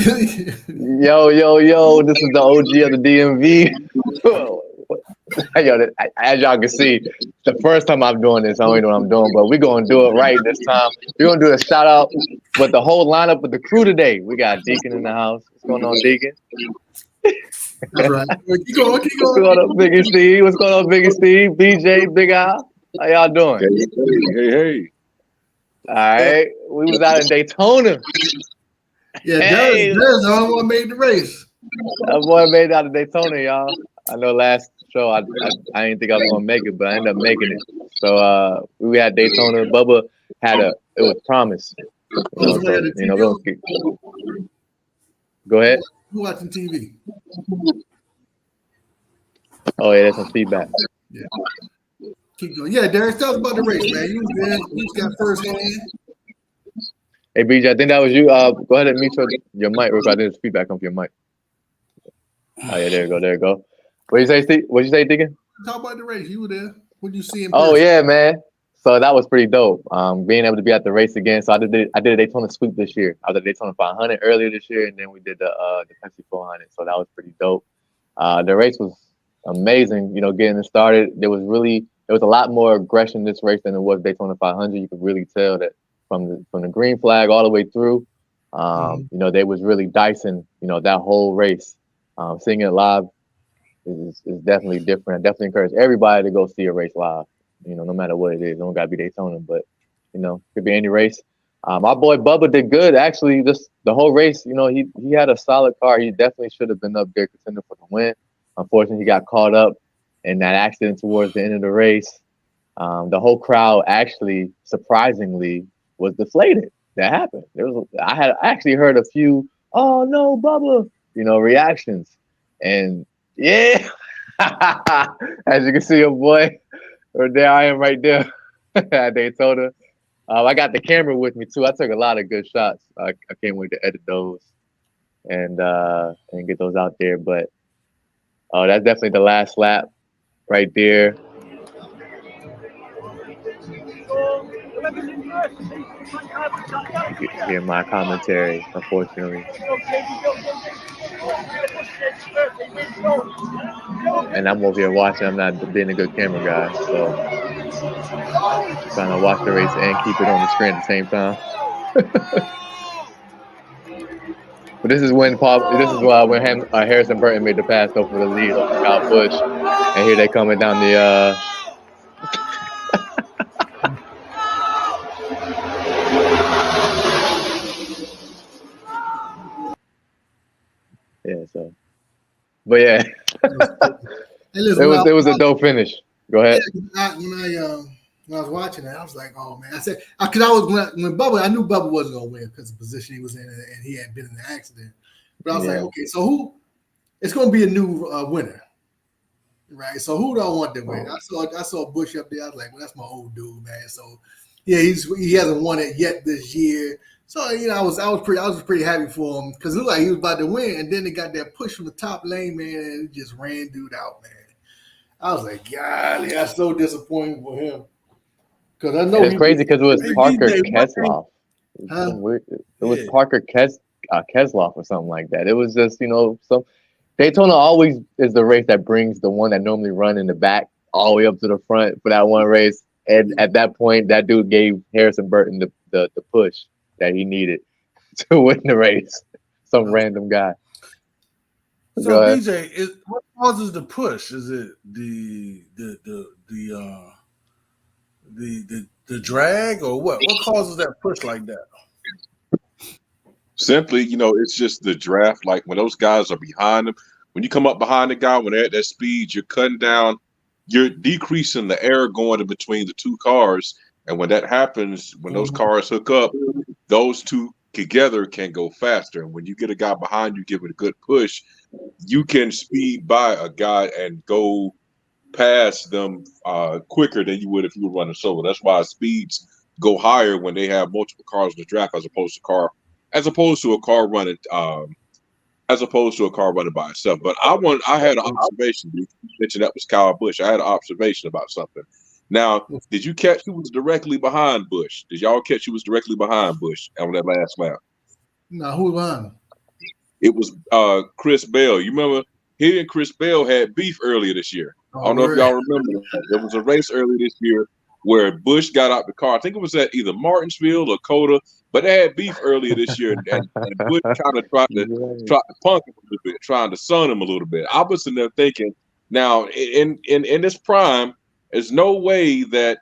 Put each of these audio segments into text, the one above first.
Yo, this is the OG of the DMV. Yo, as y'all can see, the first time I'm doing this, I don't even know what I'm doing, but we're going to do it right this time. We're going to do a shout out with the whole lineup with the crew today. We got Deacon in the house. What's going on, Deacon? That's right. Keep going. What's going on, Biggie Steve? What's going on, Biggie Steve? BJ, Big Al? How y'all doing? Hey. All right. We was out in Daytona. Yeah, Darren's the only one made the race. That boy made it out of Daytona, y'all. I know last show I didn't think I was gonna make it, but I ended up making it. So we had Daytona. Bubba had it was promised. Go ahead. Who watching TV? Oh yeah, there's some feedback. Yeah. Keep going. Yeah, Darren, tell us about the race, man. You was there. You just got first hand. Hey BJ, I think that was you. Go ahead and mute your mic real quick. There's feedback on your mic. Oh yeah, there you go. What you say, Steve? What you say, Deacon? Talk about the race. You were there. What did you see in person? Oh yeah, man. So that was pretty dope. Being able to be at the race again. So I did a Daytona sweep this year. I was at Daytona 500 earlier this year, and then we did the Pepsi 400. So that was pretty dope. The race was amazing. Getting it started. There was a lot more aggression in this race than it was Daytona 500. You could really tell that from the green flag all the way through. They was really dicing. That whole race. Seeing it live is definitely different. I definitely encourage everybody to go see a race live. No matter what it is. It don't gotta be Daytona, but could be any race. My boy Bubba did good actually. Just the whole race, he had a solid car. He definitely should have been up there contender for the win. Unfortunately, he got caught up in that accident towards the end of the race. The whole crowd actually, surprisingly, was deflated. That happened. I had actually heard a few, "Oh no, Bubba," reactions, and yeah, as you can see, your boy, or there I am right there at Daytona. I got the camera with me too. I took a lot of good shots. I can't wait to edit those and get those out there. But that's definitely the last lap right there. Hear my commentary, unfortunately. And I'm over here watching. I'm not being a good camera guy, so trying to watch the race and keep it on the screen at the same time. But this is when Harrison Burton made the pass over the lead over Kyle Busch, and here they coming down the. Yeah, so, but yeah, it was a dope finish. Go ahead. When I was watching it, I was like, "Oh man!" I said, "Because when Bubba, I knew Bubba wasn't gonna win because the position he was in, and he had been in the accident." But I was like, "Okay, so who? It's gonna be a new winner, right? So who do I want to win?" I saw Busch up there. I was like, "Well, that's my old dude, man." So yeah, he hasn't won it yet this year. So I was pretty happy for him because it looked like he was about to win, and then they got that push from the top lane, man, and it just ran dude out, man. I was like, golly, that's so disappointing for him. Because I know it's crazy because it was Parker Kesloff. It was Parker Kesloff or something like that. It was just some Daytona always is the race that brings the one that normally run in the back all the way up to the front for that one race. And at that point, that dude gave Harrison Burton the push that he needed to win the race. Some random guy. So BJ, what causes the push? Is it the drag or what? What causes that push like that? Simply, it's just the draft. Like when those guys are behind them, when you come up behind the guy, when they're at that speed, you're cutting down, you're decreasing the air going in between the two cars. And when that happens, when those cars hook up, those two together can go faster. And when you get a guy behind you, give it a good push, you can speed by a guy and go past them quicker than you would if you were running solo. That's why speeds go higher when they have multiple cars in the draft as opposed to a car running by itself. But I had an observation. You mentioned that was Kyle Busch. I had an observation about something. Now, did you catch who was directly behind Busch? Did y'all catch who was directly behind Busch on that last lap? No, who was behind him? It was Chris Bell. You remember he and Chris Bell had beef earlier this year. I don't know if y'all remember that. There was a race earlier this year where Bush got out the car. I think it was at either Martinsville or Coda, but they had beef earlier this year, and Bush kind of tried to punk him a little bit, trying to sun him a little bit. I was in there thinking, now in this prime, there's no way that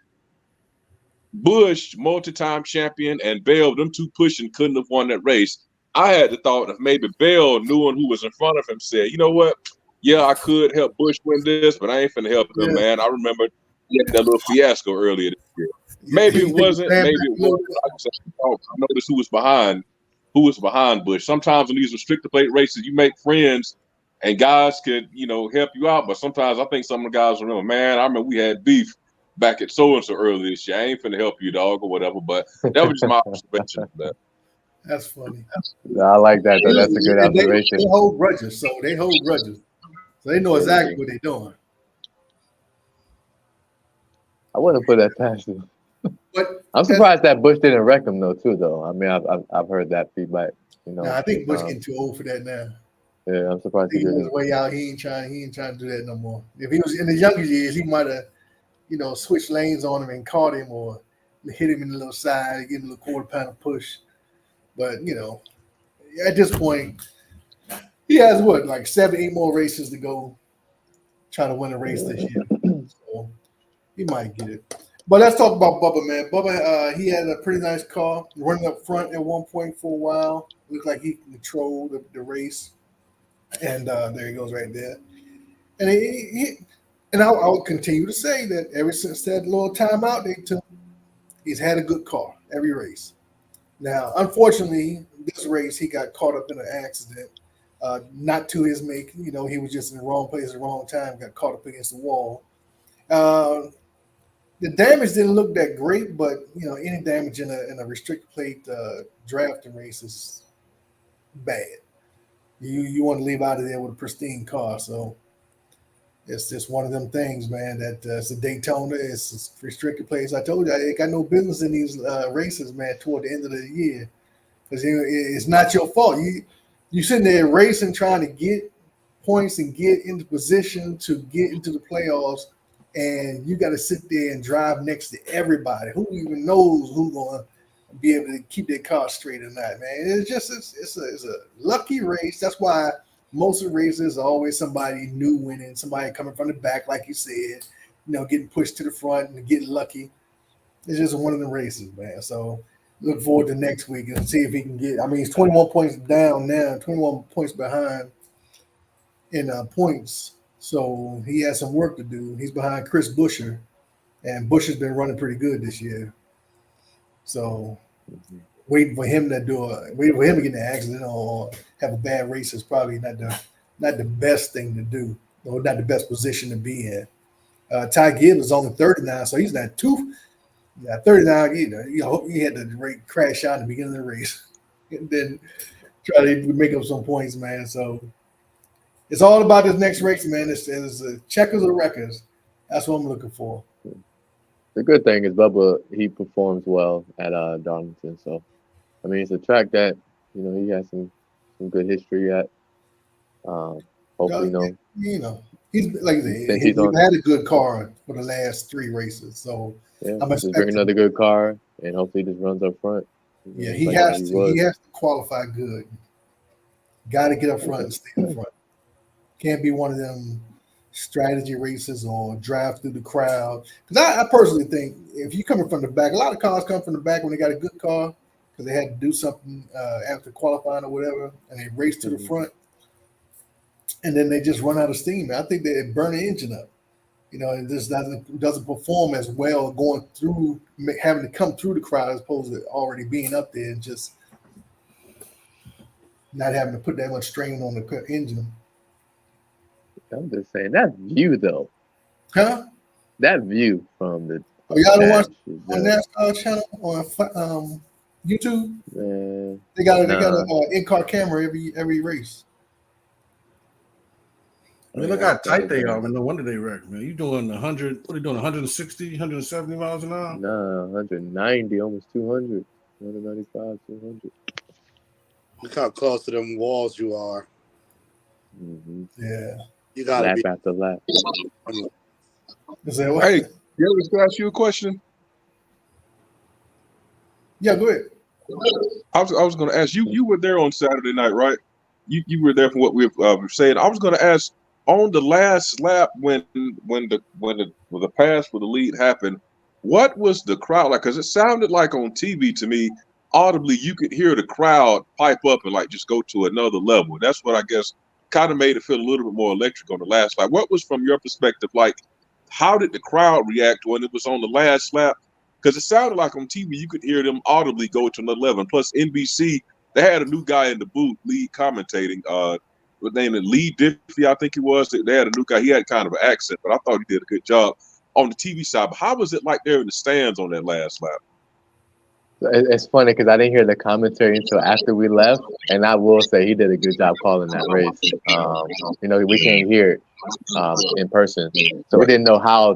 Bush, multi-time champion, and Bell, them two pushing, couldn't have won that race. I had the thought of maybe Bell, knowing who was in front of him, said, you know what? Yeah, I could help Bush win this, but I ain't finna help him, man. I remember he had that little fiasco earlier this year. Maybe it wasn't. Maybe it was. I noticed who was behind Bush. Sometimes in these restrictor plate races, you make friends, and guys could, help you out. But sometimes I think some of the guys remember, man, I remember we had beef back at so and so earlier this year. I ain't finna help you, dog, or whatever. But that was just my observation of that. That's funny. I like that though. That's a good observation. They hold grudges, so they know exactly what they're doing. I wouldn't put that past them. But I'm surprised that Bush didn't wreck him though, too. Though I mean, I've heard that feedback. I think Bush getting too old for that now. Yeah, I'm surprised he didn't. Way out. He ain't trying to do that no more. If he was in his younger years, he might have, switched lanes on him and caught him or hit him in the little side, give him a little quarter pounder push. But at this point, he has like 7-8 more races to go, trying to win a race this year. So he might get it. But let's talk about Bubba, man. Bubba, he had a pretty nice car, running up front at one point for a while. Looked like he controlled the race, and there he goes right there. And I will continue to say that ever since that little timeout they took, he's had a good car every race. Now, unfortunately, this race he got caught up in an accident, not to his make. He was just in the wrong place at the wrong time, got caught up against the wall. The damage didn't look that great, but any damage in a restricted plate drafting race is bad. You want to leave out of there with a pristine car, so it's just one of them things, man. That it's a Daytona, it's restricted plates. I told you, I ain't got no business in these races, man. Toward the end of the year, because it's not your fault. You sitting there racing, trying to get points and get into position to get into the playoffs. And you got to sit there and drive next to everybody. Who even knows who's going to be able to keep their car straight or not, man? It's a lucky race. That's why most of the races are always somebody new winning, somebody coming from the back, like you said, getting pushed to the front and getting lucky. It's just one of the races, man. So look forward to next week and see if he can get. I mean, he's 21 points down now, 21 points behind in points. So he has some work to do. He's behind Chris Buescher, and Buescher's been running pretty good this year. So waiting for him to get in an accident or have a bad race is probably not the best thing to do, or not the best position to be in. Ty Gibbs is only 39, so he's not too. Yeah, 39 either. He had to crash out in the beginning of the race, and then try to make up some points, man. So. It's all about this next race, man. It's checkers or records. That's what I'm looking for. The good thing is Bubba, he performs well at Darlington. So, I mean, it's a track that, he has some good history at. Hopefully, he's like I said, he's had a good car for the last 3 races. So, I'm just bring another good car, and hopefully he just runs up front. Yeah, he has to qualify good. Got to get up front and stay up front. Can't be one of them strategy races or drive through the crowd. Because I personally think if you're coming from the back, a lot of cars come from the back when they got a good car because they had to do something after qualifying or whatever, and they race to the front, and then they just run out of steam. I think they burn the engine up. It just doesn't perform as well going through, having to come through the crowd as opposed to already being up there and just not having to put that much strain on the engine. I'm just saying that view though. Huh? That view from the. Oh, y'all don't watch on NASCAR channel on YouTube? Man, they got an in-car camera every race. I mean, look how tight they are, man. No wonder they wreck, man. You doing 100? What are you doing? 160, 170 miles an hour? Nah, 190, almost 200, 195, 200. Look how close to them walls you are. Mm-hmm. Yeah. You gotta Lap be. after lap. Is that what? Hey, Gary, can I ask you a question? Yeah, go ahead. I was going to ask you. You were there on Saturday night, right? You were there for what we were saying. I was going to ask on the last lap when the pass for the lead happened. What was the crowd like? Because it sounded like on TV to me, audibly you could hear the crowd pipe up and like just go to another level. That's what I guess kind of made it feel a little bit more electric on the last lap. What was from your perspective like? How did the crowd react when it was on the last lap? Because it sounded like on TV you could hear them audibly go to another level. And plus NBC, they had a new guy in the booth, lead commentating. What name is Lee Diffie, I think he was. They had a new guy. He had kind of an accent, but I thought he did a good job on the TV side. But how was it like there in the stands on that last lap? It's funny because I didn't hear the commentary until after we left, and I will say he did a good job calling that race. We can't hear it in person, so we didn't know who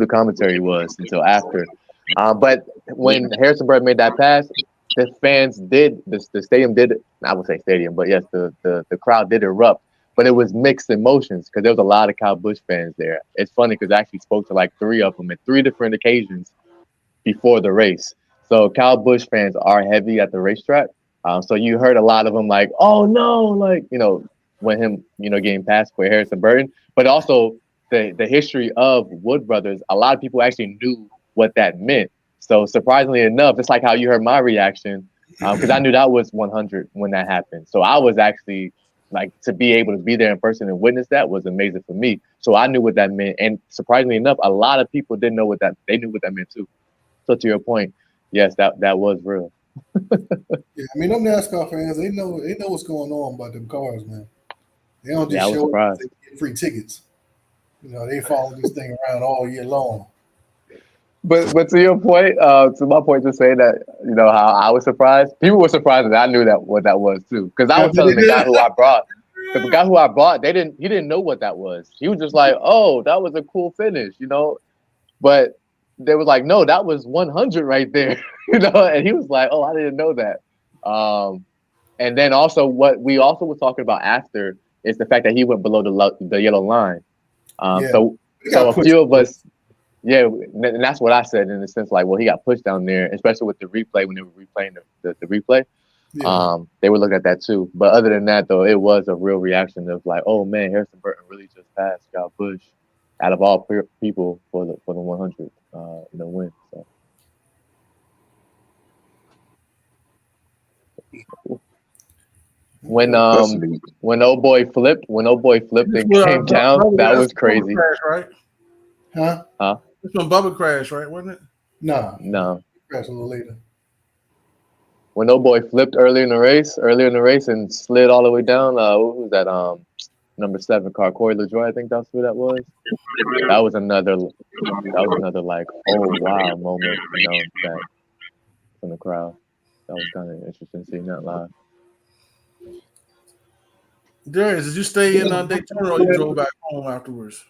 the commentary was until after. But when Harrisonburg made that pass, the fans did the stadium did. I would say stadium, but yes, the crowd did erupt. But it was mixed emotions because there was a lot of Kyle Busch fans there. It's funny because I actually spoke to like 3 of them at 3 different occasions before the race. So Kyle Busch fans are heavy at the racetrack. So you heard a lot of them like, "Oh no!" Like when him getting passed for Harrison Burton, but also the history of Wood Brothers. A lot of people actually knew what that meant. So surprisingly enough, it's like how you heard my reaction because I knew that was 100 when that happened. So I was actually like to be able to be there in person and witness that was amazing for me. So I knew what that meant, and surprisingly enough, a lot of people didn't know they knew what that meant too. So to your point, yes, that was real. Yeah, I mean, them NASCAR fans, they know what's going on about them cars, man. They don't Yeah, I just was show up surprised. and get free tickets. They follow this thing around all year long. But to your point, to my point, to say that how I was surprised. People were surprised that I knew what that was too, because I was telling the guy who I brought. The guy who I brought, he didn't know what that was. He was just like, "Oh, that was a cool finish," But they was like, "No, that was 100 right there," And he was like, "Oh, I didn't know that." And then also, what we also were talking about after is the fact that he went below the yellow line. Yeah. So a few of us. Yeah, and that's what I said in the sense like, well, he got pushed down there, especially with the replay when they were replaying the replay. Yeah. They were looking at that too. But other than that, though, it was a real reaction of like, oh man, Harrison Burton really just passed Kyle Busch out of all people for the 100 win. So. When old boy flipped and came down, that was crazy. Crash, right? Huh? It's when Bubba crashed, right? Wasn't it? No. Crashed a little later. When old boy flipped earlier in the race and slid all the way down. What was that? Number 7 car, Corey LaJoie, I think that's who that was. That was another like, oh wow moment, that from the crowd. That was kind of interesting seeing that live. Darius, did you stay in Daytona or you drove back home afterwards?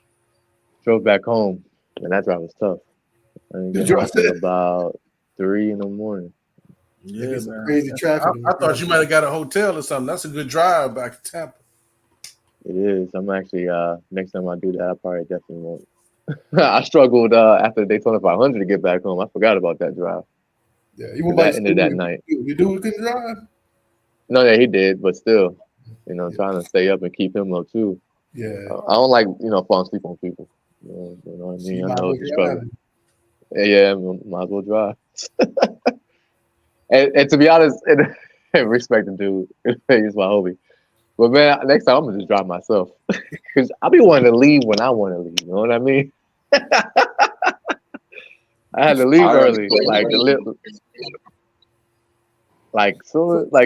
Drove back home, and that drive was tough. I didn't get home until about 3 a.m. Yeah, man. Crazy traffic. I thought you might have got a hotel or something. That's a good drive back to Tampa. It is. I'm actually next time I do that, I probably definitely won't. I struggled after the Daytona 500 to get back home. I forgot about that drive. Yeah, you went that ended that night. You do couldn't drive? No, yeah, he did, but still, trying to stay up and keep him up too. Yeah. I don't like falling asleep on people. You know what I mean? I know it's a struggle. Yeah, might as well drive. and to be honest, and respect the dude, he's my homie. But man, next time I'm gonna just drive myself because I be wanting to leave when I want to leave. You know what I mean? I had to leave early,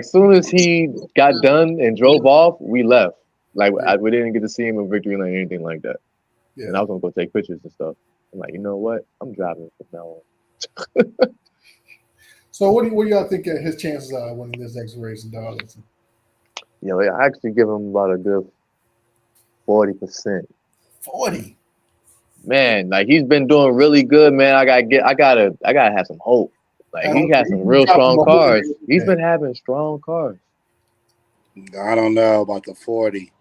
soon as he got done and drove off, we left. We didn't get to see him in victory lane or anything like that. Yeah. And I was gonna go take pictures and stuff. I'm like, you know what? I'm driving from now on. So what do y'all think his chances are winning this next race in Darlington? I actually give him about a good 40%. 40. Man, he's been doing really good, man. I gotta have some hope. He has some real strong cars. He's been having strong cars. I don't know about the 40.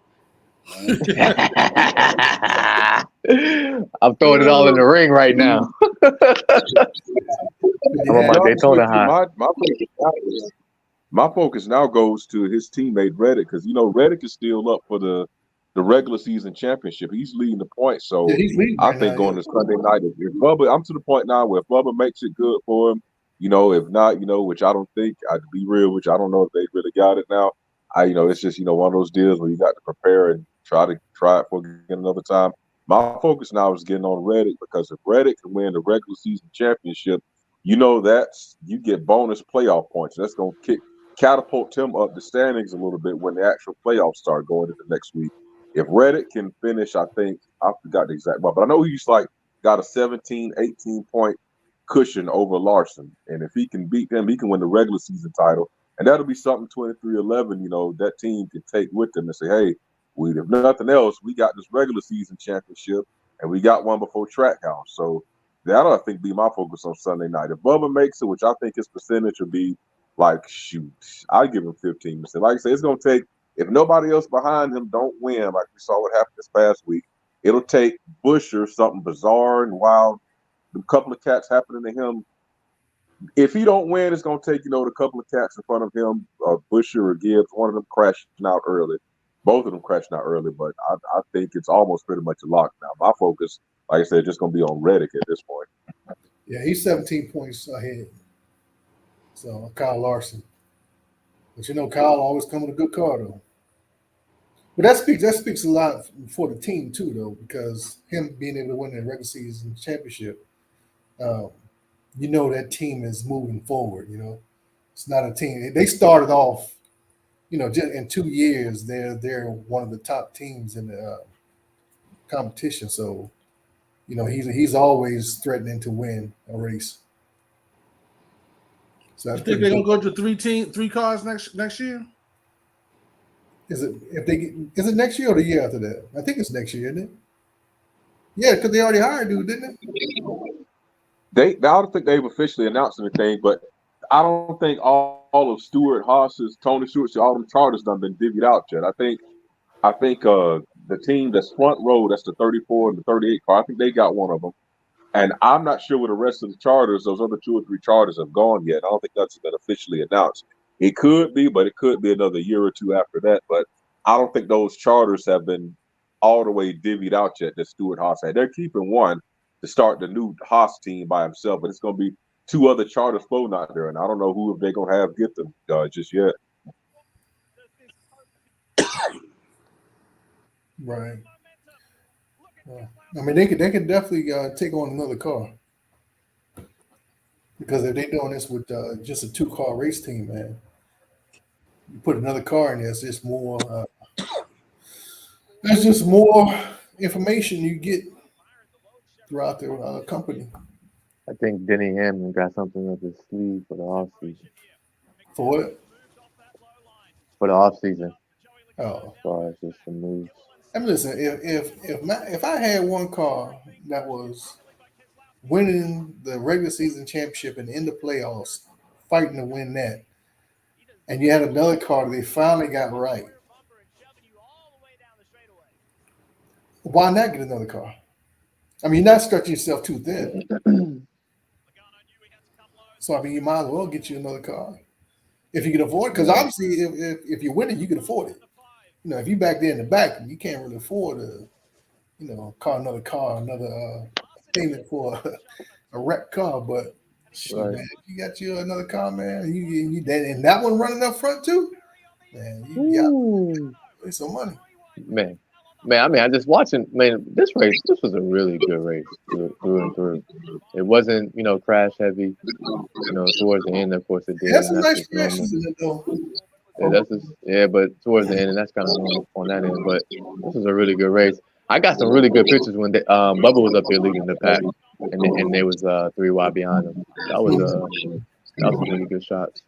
I'm throwing it all in the ring right now. I'm on my Be honest with Daytona you, high. my focus now goes to his teammate Reddick because Reddick is still up for the regular season championship. He's leading the points, Yeah, so he's leading I right think now. going Yeah. to Sunday night, if Bubba, I'm to the point now where if Bubba makes it good for him, if not, which I don't think, I'd be real, which I don't know if they really got it now. It's just one of those deals where you got to prepare and try it for again another time. My focus now is getting on Reddick because if Reddick can win the regular season championship, that's you get bonus playoff points. That's gonna catapult him up the standings a little bit when the actual playoffs start going into next week. If Reddick can finish, I think I forgot the exact one, but I know he's got a 17, 18 point cushion over Larson. And if he can beat them, he can win the regular season title. And that'll be something 23-11, that team can take with them and say, hey, if nothing else, we got this regular season championship and we got one before Trackhouse. So that'll, I think, be my focus on Sunday night. If Bubba makes it, which I think his percentage would be shoot, I give him 15%. Like I say, it's going to take, if nobody else behind him don't win, like we saw what happened this past week, it'll take Busher something bizarre and wild, a couple of cats happening to him. If he don't win, it's going to take, the couple of cats in front of him, Busher or Gibbs, one of them crashing out early. Both of them crashing out early, but I think it's almost pretty much a lock now. My focus, like I said, just going to be on Reddick at this point. Yeah, he's 17 points ahead. So Kyle Larson. But Kyle always come with a good car though. But that speaks a lot for the team too, though, because him being able to win the regular season championship, um, that team is moving forward. It's not a team. They started off, just in 2 years, they're one of the top teams in the competition. So, he's always threatening to win a race. So You that's think pretty they're cool. gonna go to three cars next year? Is it next year or the year after that? I think it's next year, isn't it? Yeah, because they already hired dude, didn't I don't think they've officially announced anything, but I don't think all of Stuart Haas's, Tony Stewart's, all them charters done been divvied out yet. I think the team that's front row, that's the 34 and the 38 car, I think they got one of them. And I'm not sure where the rest of the charters, those other 2 or 3 charters, have gone yet. I don't think that's been officially announced. It could be, but it could be another year or two after that. But I don't think those charters have been all the way divvied out yet that Stuart Haas had. They're keeping one to start the new Haas team by himself, but it's going to be 2 other charters floating out there. And I don't know who they're going to have get them just yet. Right. I mean, they could definitely take on another car because if they're doing this with just a 2-car race team, man, you put another car in there, it's just more. There's just more information you get throughout the company. I think Denny Hamlin got something up his sleeve for the off season. For what? For the off season, Oh, as far as just some moves. I mean, listen. If I had one car that was winning the regular season championship and in the playoffs, fighting to win that, and you had another car that they finally got right, why not get another car? I mean, you're not stretching yourself too thin. So I mean, you might as well get you another car if you can afford it. Because obviously, if you're winning, you can afford it. If you back there in the back, you can't really afford to, another car, another payment for a wrecked car. But shoot, Right. man, if you got you another car, man, and that one running up front too, man, you got Ooh. some money. Man. I mean, I just watching, man, this was a really good race through and through. It wasn't, crash heavy, towards the end, of course it did, There's and some that's nice just normal. crashes in it though. But towards the end, and that's kind of normal on that end. But this was a really good race. I got some really good pictures when Bubba was up there leading the pack, and there was 3 wide behind him. That was some really good shots.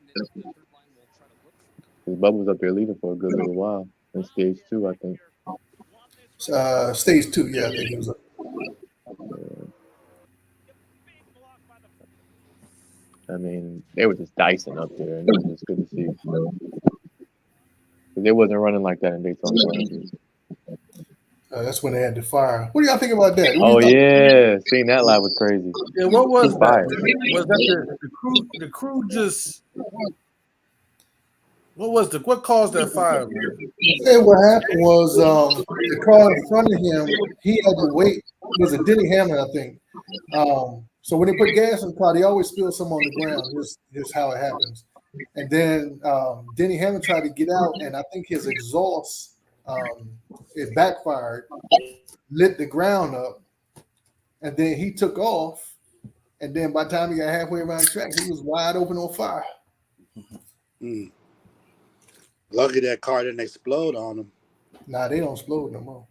'Cause Bubba was up there leading for a good little while in stage 2, I think. Stage 2, yeah, I think he was up. I mean, they were just dicing up there, and it was just good to see. Because because it wasn't running like that in Daytona. That's when they had the fire. What do y'all think about that? Oh yeah, seeing that live was crazy. Yeah, what was Fire. that? Was that the crew? The crew just what caused that fire, man? And what happened was the car in front of him, he had to wait. It was a Denny Hamlin, I think. So when they put gas in the car, they always spill some on the ground. Just how it happens. And then Denny Hamlin tried to get out, and I think his exhaust it backfired, lit the ground up, and then he took off. And then by the time he got halfway around the track, he was wide open on fire. Mm. Lucky that car didn't explode on him. Nah, they don't explode no more.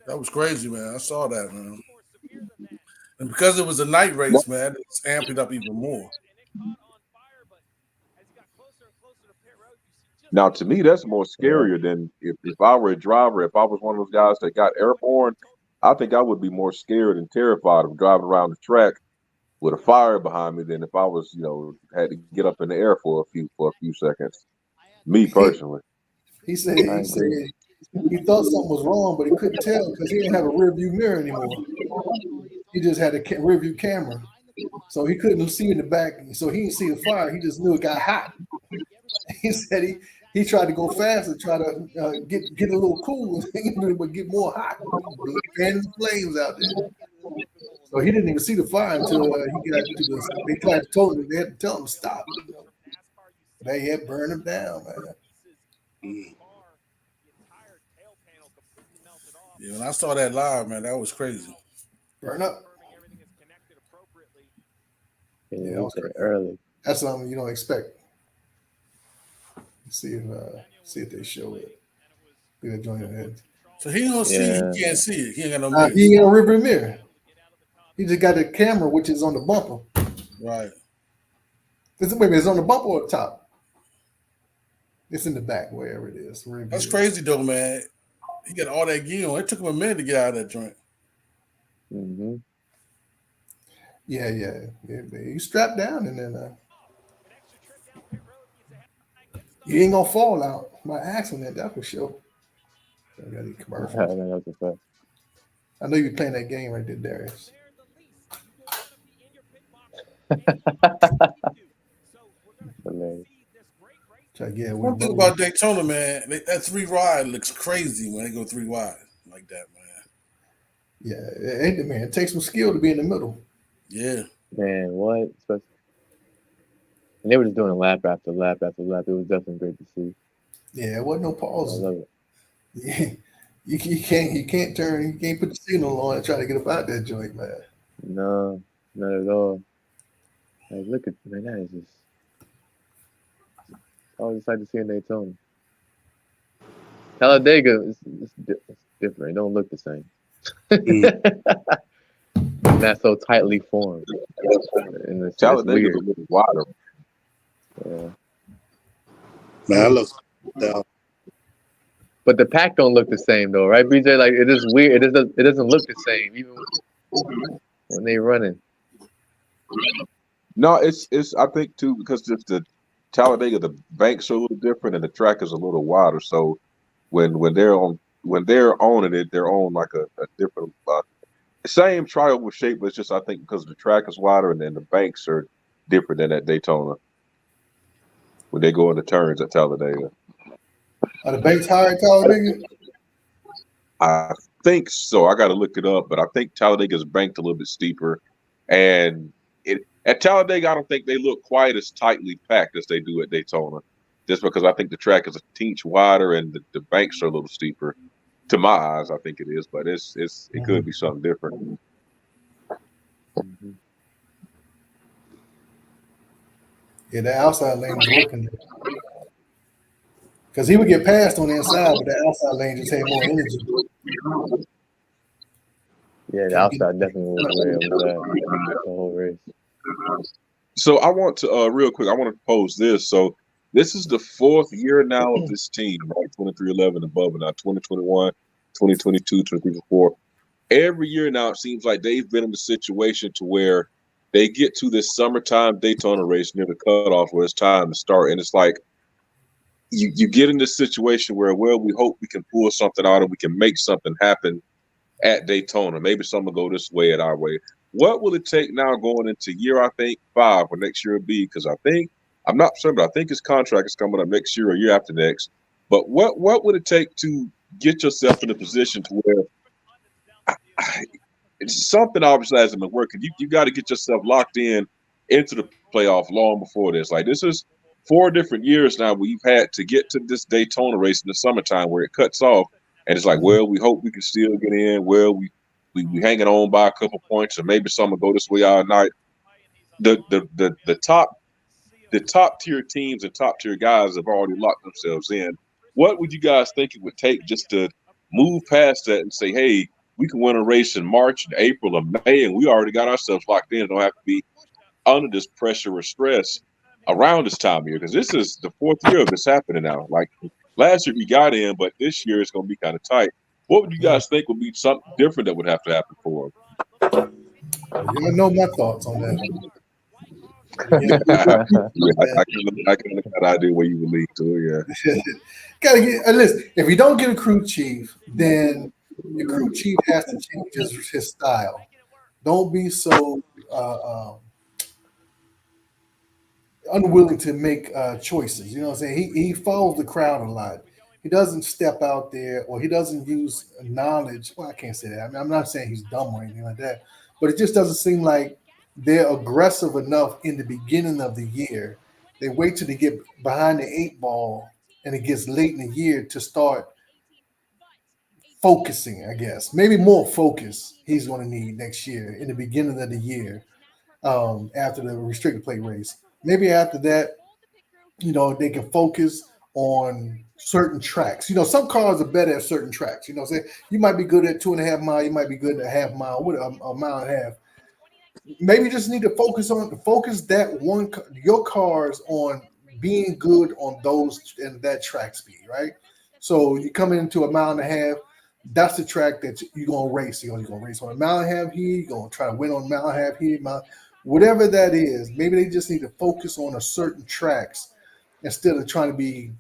That was crazy, man. I saw that, man. And because it was a night race, man, it's amped it up even more. Now, to me, that's more scarier than if I were a driver. If I was one of those guys that got airborne, I think I would be more scared and terrified of driving around the track with a fire behind me than if I was, had to get up in the air for a few seconds. Me personally. He said he thought something was wrong, but he couldn't tell because he didn't have a rear view mirror anymore. He just had a rear view camera, so he couldn't see in the back. So he didn't see the fire. He just knew it got hot. He said he tried to go fast and try to get a little cool, but get more hot, fanning the flames out there. So he didn't even see the fire until he got to the. They tried to tell him they had to tell him to stop. They had burned him down, man. Mm. Yeah, when I saw that live, man, that was crazy. Burn up. Yeah, that was early. That's something you don't expect. See if they show it. Be a joint ahead. So he don't see it. He can't see it. He ain't got no mirror. He ain't got a rear view mirror. He just got the camera, which is on the bumper. Right. It's on the bumper or the top? It's in the back, wherever it is. That's crazy, though, man. He got all that gear on. It took him a minute to get out of that joint. Mm-hmm. Yeah. He strapped down, and then you ain't gonna fall out by accident. That for sure. I got these commercials. I know you're playing that game right there, Darius. One thing about Daytona, man, that 3 wide looks crazy when they go 3 wide like that, man. Yeah, man, it takes some skill to be in the middle. Yeah. Man, what? And they were just doing a lap after lap after lap. It was definitely great to see. Yeah, it wasn't no pause. I love it. Yeah. You can't turn, you can't put the signal on and try to get up out that joint, man. No, not at all. Like, look at, man, that is just, I was excited to see in Daytona. Talladega is different. It don't look the same. Not so tightly formed. And it's Talladega is a little wider. Yeah. Man, that looks down. But the pack don't look the same though, right, BJ? Like it is weird. It doesn't look the same even when they running. No, it's I think too because if the Talladega, the banks are a little different and the track is a little wider. So when they're owning it, they're on like a different same trioval shape, but it's just I think because the track is wider and then the banks are different than at Daytona when they go into turns at Talladega. Are the banks higher at Talladega? I think so. I got to look it up, but I think Talladega is banked a little bit steeper, and at Talladega, I don't think they look quite as tightly packed as they do at Daytona, just because I think the track is a teeny wider and the banks are a little steeper. To my eyes, I think it is, but it could be something different. Mm-hmm. Yeah, the outside lane was working because he would get passed on the inside, but the outside lane just had more energy. Yeah, the outside definitely was where it was at the whole race. So I want to real quick. I want to pose this. So this is the 4th year now of this team, right? 2311 above, and now 2021, 2022, 2024. Every year now, it seems like they've been in the situation to where they get to this summertime Daytona race near the cutoff where it's time to start, and it's like you get in this situation where, well, we hope we can pull something out and we can make something happen at Daytona. Maybe some will go this way at our way. What will it take now going into year, I think, 5 or next year will be? Because I'm not certain, but I think his contract is coming up next year or year after next. But what would it take to get yourself in a position to where it's something obviously hasn't been working. You got to get yourself locked in into the playoff long before this. Like, this is 4 different years now where you've had to get to this Daytona race in the summertime where it cuts off, and it's like, well, we hope we can still get in. Well, we hanging on by a couple points, and maybe some will go this way all night. The top tier teams and top tier guys have already locked themselves in. What would you guys think it would take just to move past that and say, hey, we can win a race in March and April or May, and we already got ourselves locked in. Don't have to be under this pressure or stress around this time of year, because this is the 4th year of this happening now. Like, last year we got in, but this year it's going to be kind of tight. What would you guys think would be something different that would have to happen for them? You know my thoughts on that. I can look at idea where you would lead to. Yeah. Gotta get. Listen, if you don't get a crew chief, then your crew chief has to change his style. Don't be so unwilling to make choices. You know what I'm saying? He follows the crowd a lot. He doesn't step out there, or he doesn't use knowledge. Well, I can't say that. I mean, I'm not saying he's dumb or anything like that, but it just doesn't seem like they're aggressive enough in the beginning of the year. They wait till they get behind the 8 ball and it gets late in the year to start focusing, I guess. Maybe more focus he's going to need next year in the beginning of the year, after the restricted plate race. Maybe after that, they can focus on certain tracks. Some cars are better at certain tracks. What I'm saying? You might be good at 2.5 mile, you might be good at a half mile, a mile and a half. Maybe you just need to focus that one, your cars on being good on those and that track speed, right? So you come into a mile and a half, that's the track that you're gonna race. You're gonna race on a mile and a half here. You're gonna try to win on a mile and a half here, whatever that is. Maybe they just need to focus on a certain tracks instead of trying to be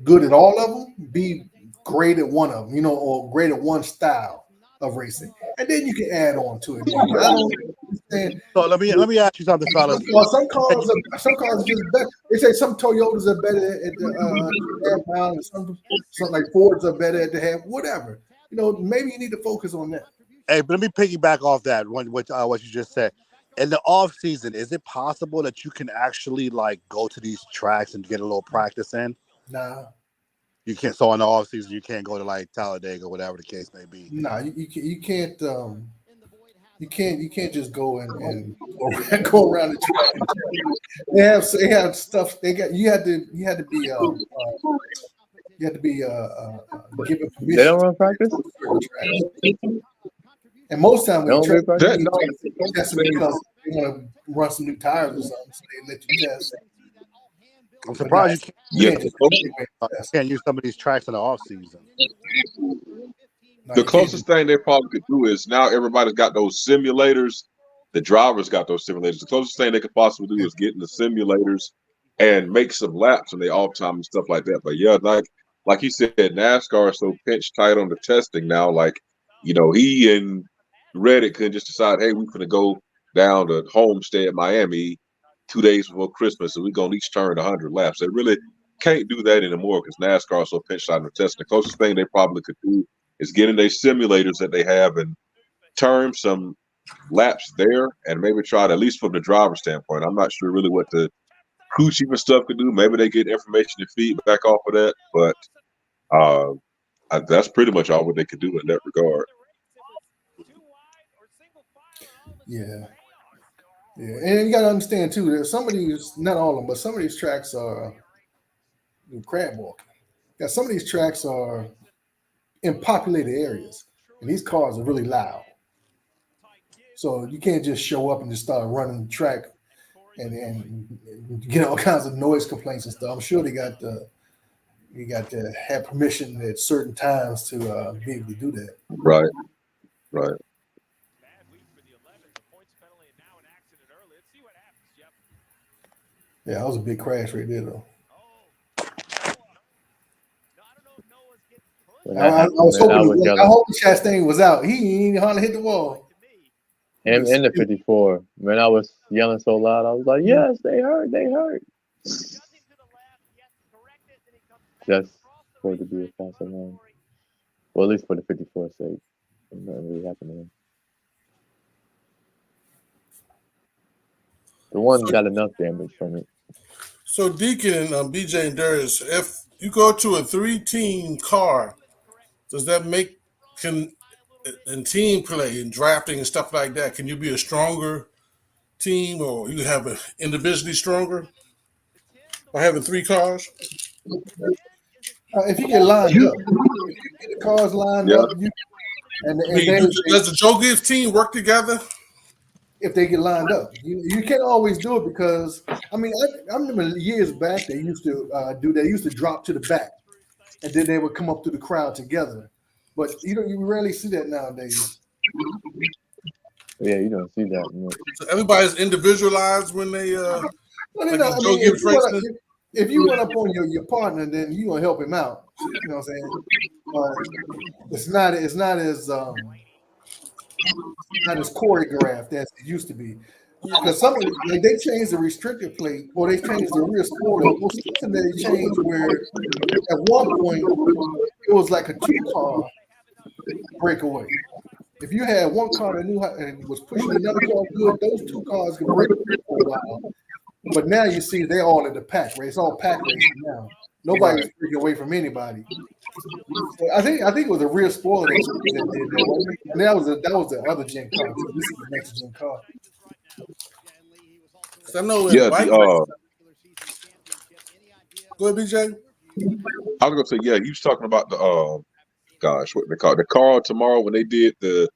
good at all of them. Be great at one of them, or great at one style of racing, and then you can add on to it. Maybe. I don't understand. So let me ask you something, fellas. Some cars are just better. They say some Toyotas are better at the half mile, and some like Fords are better at the half. Whatever. Maybe you need to focus on that. Hey, but let me piggyback off that what you just said. In the off season, is it possible that you can actually go to these tracks and get a little practice in? Nah. You can't. So in the off season, you can't go to Talladega, whatever the case may be. Nah, you can't. You can't just go and go around the track. They have stuff. You had to be given permission. They don't run practice. And most times when you They don't do that's because they want to run some new tires or something, so they let you test. I'm surprised you can't use some of these tracks in the off season. The closest thing they probably could do is, now everybody's got those simulators. The drivers got those simulators. The closest thing they could possibly do is get in the simulators and make some laps in the off time and stuff like that. But yeah, like he said, NASCAR is so pinched tight on the testing now. He and Reddick couldn't just decide, hey, we're going to go down to Homestead, Miami, 2 days before Christmas, and we're going to each turn 100 laps. They really can't do that anymore because NASCAR is so pinched out on the testing. The closest thing they probably could do is get in their simulators that they have and turn some laps there, and maybe try to, at least from the driver's standpoint. I'm not sure really what the crew chief and stuff could do. Maybe they get information and feedback off of that, but that's pretty much all what they could do in that regard. Yeah, and you got to understand too that some of these, not all of them, but some of these tracks are crab walking. Yeah, some of these tracks are in populated areas, and these cars are really loud. So you can't just show up and just start running the track and get all kinds of noise complaints and stuff. I'm sure they got to have permission at certain times to be able to do that. Right. Yeah, that was a big crash right there, though. When I, that I happened, was man, I hoping. was I yelling. hope Chastain was out. He ain't hardly hit the wall. Him in the 54. Man, I was yelling so loud. I was like, "Yes, they hurt. They hurt." Just for it to be a false alarm. Well, at least for the 54 sake. Nothing really happened to him. The one got enough damage from it. So Deacon and BJ and Darius, if you go to a 3-team car, does that make can in team play and drafting and stuff like that? Can you be a stronger team, or you have a individually stronger by having 3 cars? If you get lined up, if you get the cars lined Yeah. up, you and I and mean, then does the Joe Gibbs team work together? if they get lined up, you can't always do it because I mean I remember years back they used to do they used to drop to the back and then they would come up through the crowd together, but you rarely see that nowadays. Yeah, you don't see that much. So everybody's individualized when they Well, like on I Joe mean, Gibbs racing. if you run up on your partner, then you gonna help him out. You know what I'm saying? But not as choreographed as it used to be. Because some of like they changed the restrictor plate or they changed the rear spoiler. It was something that they changed where at one point it was like a 2-car breakaway. If you had one car that knew how and was pushing another car good, those 2 cars could break away for a while. But now you see they're all in the pack race. It's all pack racing now. Nobody's breaking away from anybody. So I think it was a real spoiler that did that. Wasn't it? And that was the other gen car too. This is the next gen car. I know in Yeah. bike racing. Go ahead, BJ. I was gonna say, yeah, he was talking about the gosh, what they call it? The car tomorrow when they did they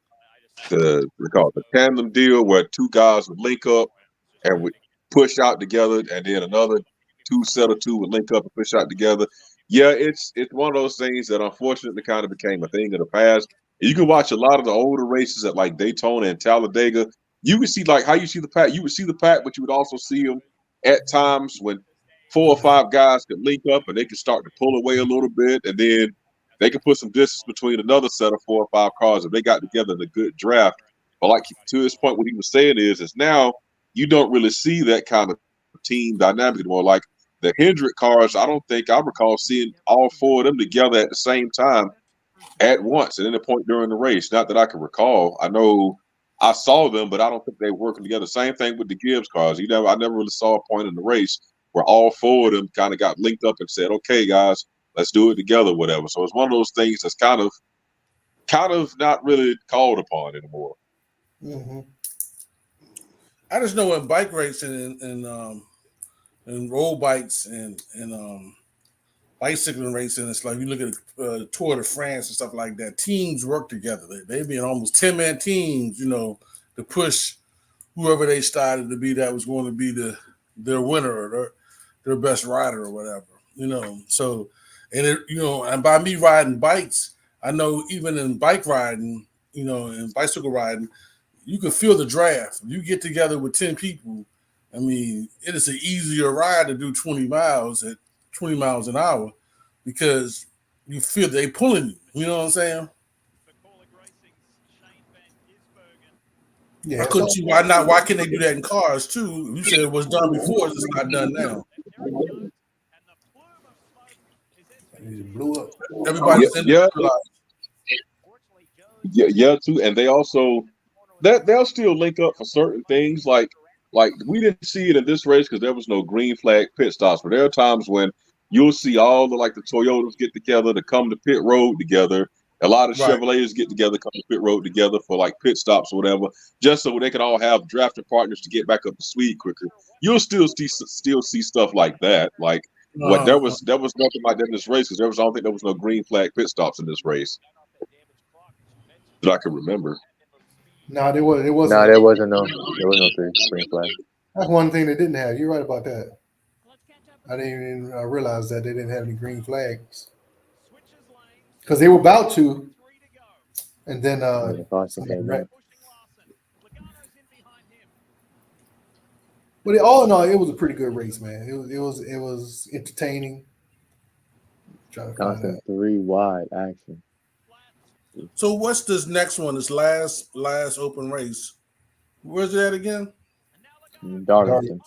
call it the tandem deal where 2 guys would link up and would push out together, and then another 2 would link up and push out together. Yeah, it's one of those things that unfortunately kind of became a thing of the past. You can watch a lot of the older races at like Daytona and Talladega. You would see like how you see the pack. You would see the pack, but you would also see them at times when 4 or 5 guys could link up and they could start to pull away a little bit, and then they could put some distance between another set of 4 or 5 cars if they got together in a good draft. But like to his point, what he was saying is now you don't really see that kind of team dynamic anymore. Like the Hendrick cars, I don't think I recall seeing all 4 of them together at the same time at once at any point during the race. Not that I can recall. I know I saw them, but I don't think they were working together. Same thing with the Gibbs cars. I never really saw a point in the race where all 4 of them kind of got linked up and said, "Okay, guys, let's do it together," whatever. So it's one of those things that's kind of not really called upon anymore. Mm-hmm. I just know in bike racing and road bikes and bicycling racing, it's like you look at Tour de France and stuff like that. Teams work together. They be in almost 10-man teams, to push whoever they started to be that was going to be their winner or their best rider or whatever. So and by me riding bikes, I know even in bike riding, and bicycle riding, you can feel the draft. You get together with 10 people. I mean, it is an easier ride to do 20 miles at 20 miles an hour because you feel they pulling you. You know what I'm saying? Yeah, I couldn't see why not. Why can't they do that in cars too? You said it was done before. It's not done now. it blew up. Everybody's Yeah, individualized. yeah, too. And they also they'll still link up for certain things. Like we didn't see it in this race because there was no green flag pit stops. But there are times when you'll see all the Toyotas get together to come to pit road together. A lot of Right. Chevrolets get together, come to pit road together for like pit stops or whatever, just so they can all have drafting partners to get back up to speed quicker. You'll still see stuff like that. Like what there was nothing like that in this race because I don't think there was no green flag pit stops in this race that I can remember. No, there wasn't. No, there was no green flag. That's one thing they didn't have. You're right about that. I didn't even realize that they didn't have any green flags because they were about to, and then And then the caution somebody came wrecked. back. But all in all, it was a pretty good race, man. It was entertaining. Trying to find Constant out. 3 wide action. So what's this next one? This last open race. Where's it at again? Darlington,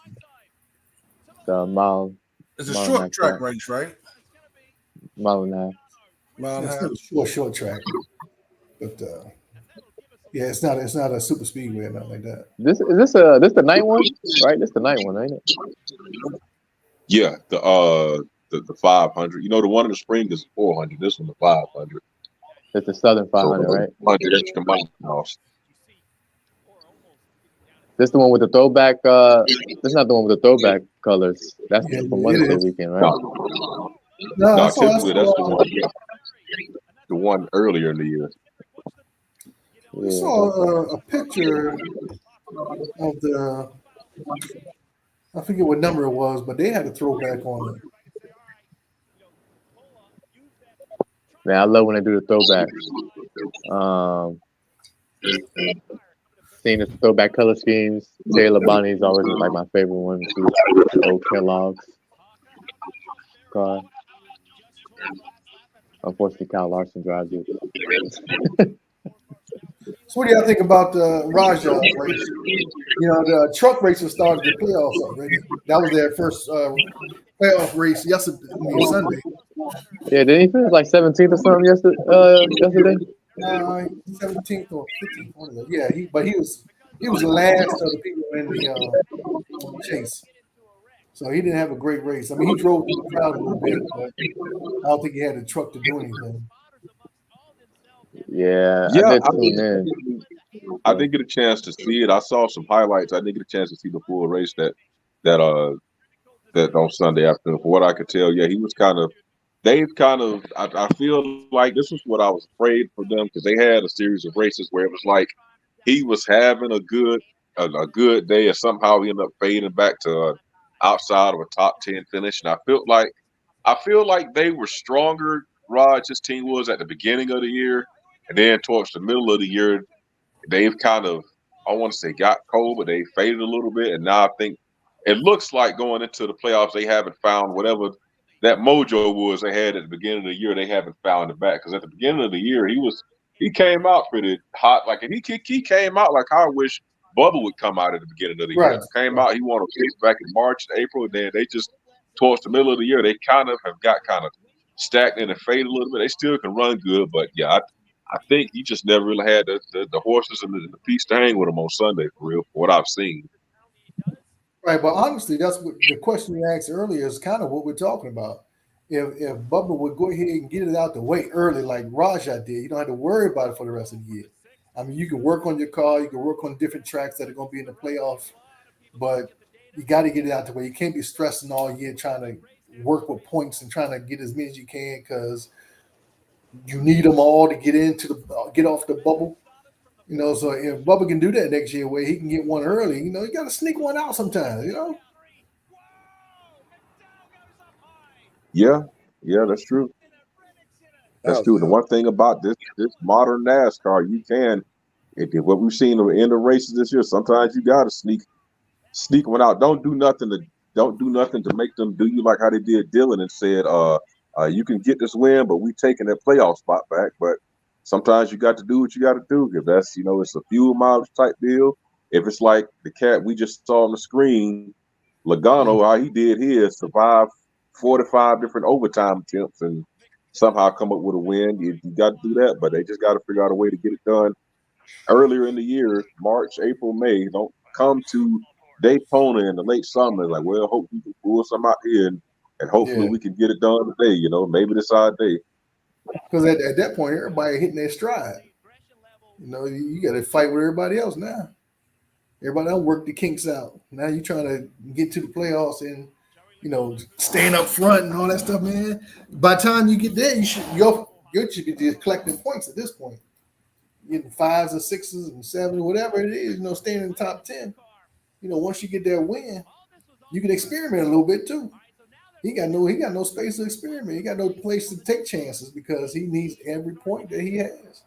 the It's a mile and a short half track track, race, right? mile and a half. Mile and a It's half. not a short track, but yeah, it's not a super speedway or nothing like that. This the night one, right? This the night one, ain't it? Yeah, the 500. You know, the one in the spring is 400. This one the 500. It's the Southern So 500, right? 100 extra miles. This the one with the throwback. This not the one with the throwback colors. That's Yeah, for it Mother's Day is. weekend, right? No, No, no, I typically that's saw the one earlier in the year. I Yeah, saw a picture of the. I forget what number it was, but they had a throwback on it. man, I love when they do the throwbacks. Um, seeing the throwback color schemes. Taylor Bonnie is always like my favorite one too. Old Kellogg's car. Unfortunately, Kyle Larson drives it. So, what do y'all think about the Raja race? You know, the truck races started the playoffs already. That was their first playoff race yesterday, Sunday. Yeah, didn't he finish like 17th or something yesterday? 17th or 15th. One of them. Yeah, he was the last of the people in the chase. So he didn't have a great race. I mean, he drove through the crowd a little bit, but I don't think he had a truck to do anything. Yeah, I Yeah, did tune in. I didn't get a chance to see it. I saw some highlights. I didn't get a chance to see the full race that uh that on Sunday afternoon. For what I could tell, yeah, he was kind of. They've kind of. I feel like this was what I was afraid for them because they had a series of races where it was like he was having a good day, and somehow he ended up fading back to outside of a top 10 finish. And I feel like they were stronger. His team was at the beginning of the year, and then towards the middle of the year, they've kind of, I want to say, got cold, but they faded a little bit. And now I think it looks like going into the playoffs, they haven't found whatever that mojo was they had at the beginning of the year. They haven't found it back because at the beginning of the year, he came out pretty hot. Like he came out like I wish Bubba would come out at the beginning of the year. Right. Came out, he won a race back in March and April, and then they just towards the middle of the year, they kind of have got kind of stagnant and faded a little bit. They still can run good, but yeah, I think he just never really had the horses and the piece to hang with him on Sunday for real, for what I've seen. Right, but honestly, that's what the question you asked earlier is kind of what we're talking about. If Bubba would go ahead and get it out the way early, like Raja did, you don't have to worry about it for the rest of the year. I mean, you can work on your car, you can work on different tracks that are going to be in the playoffs, but you got to get it out the way. You can't be stressing all year trying to work with points and trying to get as many as you can because you need them all to get off the bubble. You know, so if Bubba can do that next year, where he can get one early, you know, you got to sneak one out sometimes. You know. Yeah, yeah, that's true. That's true. The one thing about this modern NASCAR, you can what we've seen in the races this year. Sometimes you got to sneak one out. Don't do nothing to make them do you like how they did Dylan and said, you can get this win, but we taking that playoff spot back. But sometimes you got to do what you got to do. If that's it's a fuel mileage type deal. If it's like the cat we just saw on the screen, Logano, how he did his, survive 45 different overtime attempts and somehow come up with a win. You got to do that, but they just got to figure out a way to get it done earlier in the year, March, April, May. Don't come to Daytona in the late summer. Like, well, hope we can pull some out here and hopefully Yeah, we can get it done today. Maybe this our day. because at that point, everybody hitting their stride. You know, you got to fight with everybody else now. Everybody else work the kinks out. Now you trying to get to the playoffs and staying up front and all that stuff, man. By the time you get there, you should be just collecting points at this point. Getting fives and sixes and sevens, whatever it is, staying in the top 10. Once you get that win, you can experiment a little bit too. He got no space to experiment. He got no place to take chances because he needs every point that he has.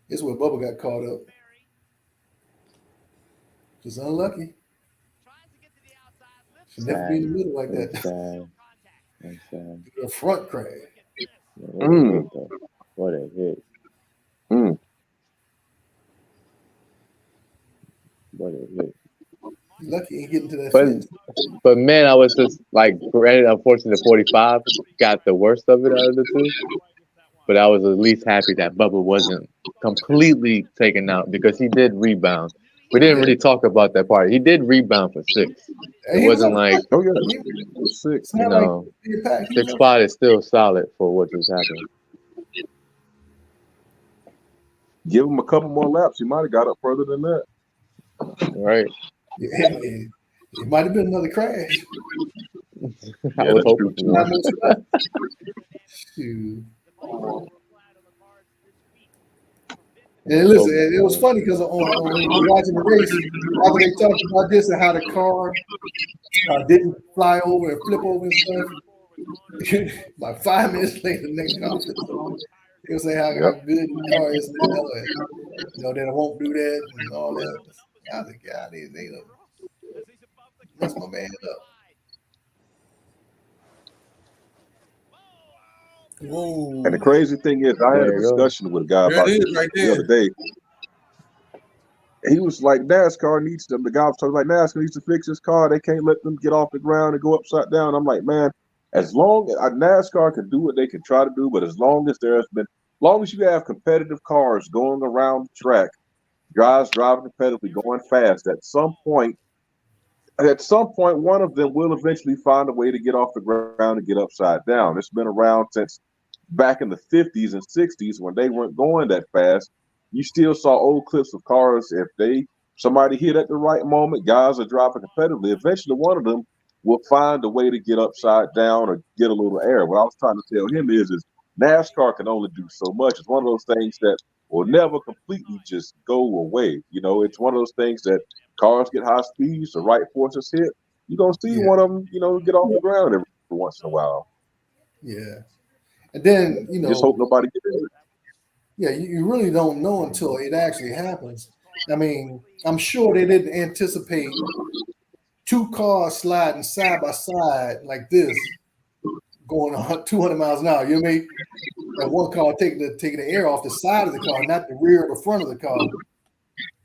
This is where Bubba got caught up. Just unlucky. Should never be Sad. in the middle like That's that. sad. That's sad. A front crash. Man, what a hit, though. What a hit. Mm. What a hit. Lucky ain't getting to that But fence. but man, I was just like, granted, unfortunately, the 45 got the worst of it out of the two. But I was at least happy that Bubba wasn't completely taken out because he did rebound. We didn't really talk about that part. He did rebound for 6. It And he was wasn't on the like, Oh yeah, he, 6. it's you not like know, he was 6th on spot is still solid for what just happened. Give him a couple more laps. He might have got up further than that. Right? it might have been another crash. I Yeah, was that's hoping true. for Not one. no spot. Shoot. And listen, it was funny because on watching the race, after they talked about this and how the car didn't fly over and flip over and stuff, like 5 minutes later, next conference, they were saying how good the car is now, and that it won't do that and all that. I was like, God, they messed my man up. Whoa. And the crazy thing is, I had a There you go. discussion with a guy There about it this is right the other there. day. He was like, NASCAR needs them. The guy was talking like, NASCAR needs to fix his car. They can't let them get off the ground and go upside down. I'm like, man, as long as NASCAR can do what they can try to do, but as long as you have competitive cars going around the track, guys driving competitively, going fast, at some point, one of them will eventually find a way to get off the ground and get upside down. It's been around since back in the 50s and 60s when they weren't going that fast. You still saw old clips of cars. If somebody hit at the right moment, guys are driving competitively. Eventually, one of them will find a way to get upside down or get a little air. What I was trying to tell him is NASCAR can only do so much. It's one of those things that will never completely just go away. It's one of those things that cars get high speeds, the right forces hit. You're gonna see one of them, get off the ground every once in a while. Yeah. And then, Just hope nobody gets hurt. yeah, you really don't know until it actually happens. I mean, I'm sure they didn't anticipate 2 cars sliding side by side like this, going 200 miles an hour. You know what I mean? And one car taking the air off the side of the car, not the rear or the front of the car.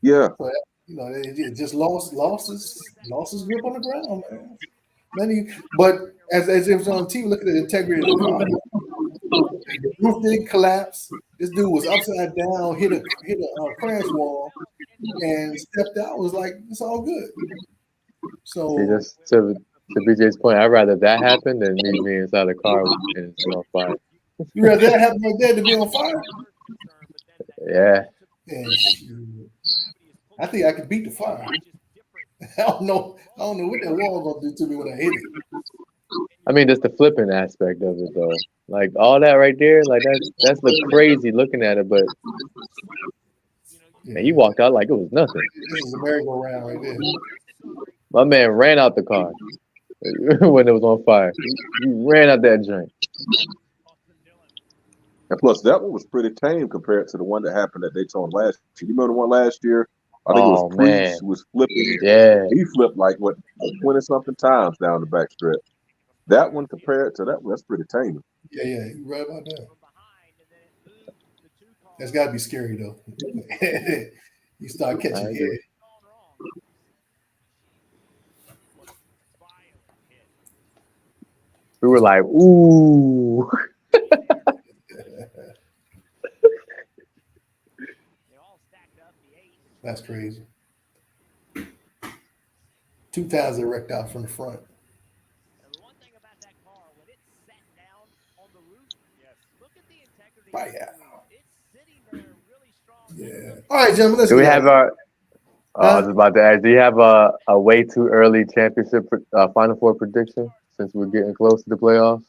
Yeah. So, it just lost his grip on the ground, man. But as it was on TV, look at the integrity of the car. The roof didn't collapse. This dude was upside down, hit a crash wall, and stepped out. Was like, it's all good. So See, just to BJ's point, I'd rather that happen than me being inside the car and it's on fire. you rather that happen like that to be on fire? Yeah. And shoot, I think I could beat the fire. I don't know what that wall gonna do to me when I hit it. I mean, just the flipping aspect of it, though. Like all that right there, like that's look crazy looking at it, but man, he walked out like it was nothing. This is a merry-go-round right there. My man ran out the car when it was on fire. He ran out that joint. And plus, that one was pretty tame compared to the one that happened at Daytona last year. You remember the one last year? I think it was Priest who was flipping. Yeah. He flipped like 20-something times down the back stretch. That one compared to that one, that's pretty tame. Yeah, you're right about that. That's got to be scary though. You start catching air. We were like, ooh. That's crazy. 2 times they wrecked out from the front. Right, yeah. All right, gentlemen. Let's Do we have our? I was about to ask. Do you have a way too early championship Final Four prediction since we're getting close to the playoffs?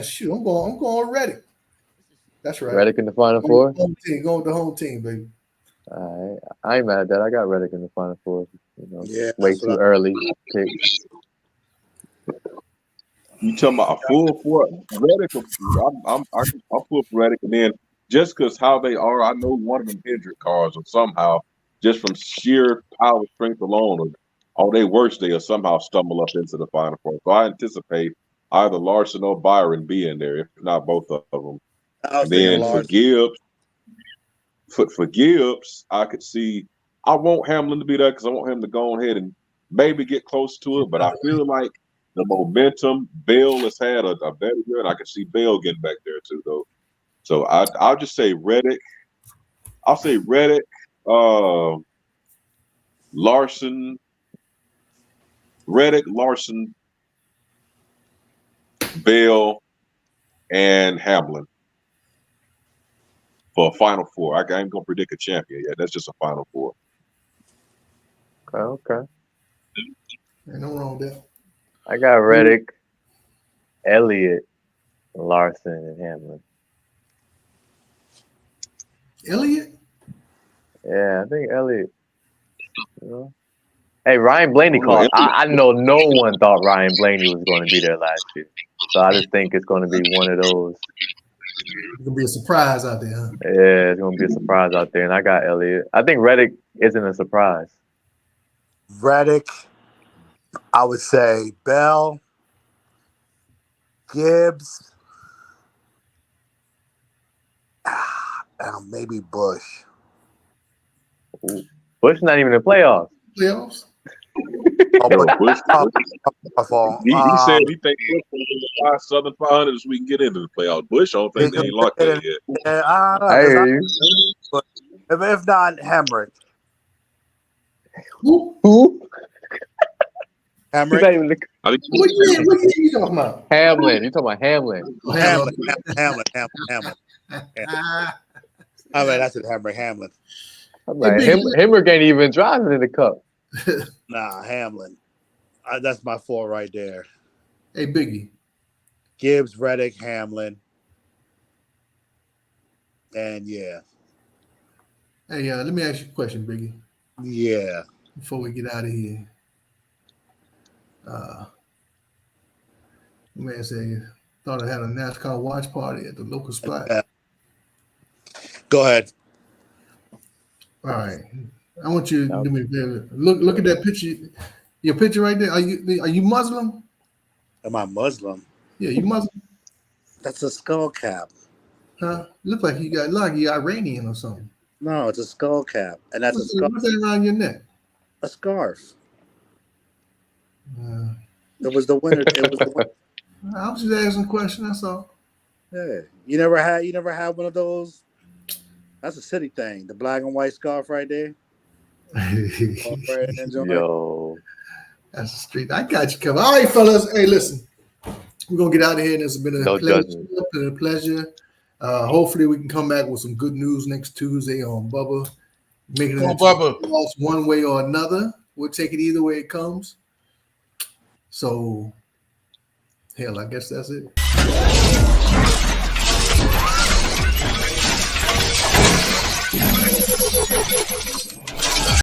Shoot, I'm going Reddick. That's right. Reddick in the Final Four. Going with the home team, baby. All right, I ain't mad at that. I got Reddick in the Final Four. Yeah, way too early pick. You talking about a full for Reddick? I'm full for Reddick, and then just because how they are, I know one of them injured cars or somehow just from sheer power strength alone. On their worst, they'll somehow stumble up into the Final Four. So I anticipate either Larson or Byron being there, if not both of them. I was And thinking then Larson. for Gibbs, I could see. I want Hamlin to be there because I want him to go ahead and maybe get close to it. But I feel like the momentum, Bell has had a better year, and I can see Bell getting back there too, though. So I'll just say Reddick. I'll say Reddick, Larson, Bell, and Hamlin for a Final Four. I ain't gonna predict a champion yet. That's just a Final Four. Okay. Ain't no wrong with that. I got Reddick, Elliott, Larson, and Hamlin. Elliott? Yeah, I think Elliott. You know? Hey, Ryan Blaney called. I know no one thought Ryan Blaney was going to be there last year. So I just think it's going to be one of those. It's going to be a surprise out there, huh? Yeah, it's going to be a surprise out there. And I got Elliott. I think Reddick isn't a surprise. Reddick, I would say Bell, Gibbs, and maybe Bush. Ooh. Bush not even in the playoffs. Playoffs? Oh, but Bush. He said he thinks Bush will win the Southern 500 so we can get into the playoffs. Bush, I don't think they ain't locked in yet. Yeah, I don't know. I hear you. If not, Hemrick. Who? Hemrick. What you talking about? Hamlin. You talking about Hamlin? Hamlin. I mean, that's it, Hamlin. I'm like, Hemrick ain't even driving in the cup. Nah, Hamlin. That's my four right there. Hey, Biggie. Gibbs, Reddick, Hamlin. And yeah. Hey, let me ask you a question, Biggie. Yeah. Before we get out of here. Man said, thought I had a NASCAR watch party at the local spot. Go ahead. All right. I want you to do me a favor. Look at that picture. Your picture right there. Are you Muslim? Am I Muslim? Yeah, you Muslim. That's a skull cap. Huh? Look like you Iranian or something. No, it's a skull cap. And that's What's that around your neck? A scarf. It was the winter. I was just asking a question, that's all. Yeah. You never had one of those? That's a city thing. The black and white scarf right there. Yo. That's the street. I got you covered. All right, fellas. Hey, listen. We're gonna get out of here. This has been a pleasure. Hopefully we can come back with some good news next Tuesday on Bubba. Making it Bubba one way or another. We'll take it either way it comes. So hell, I guess that's it.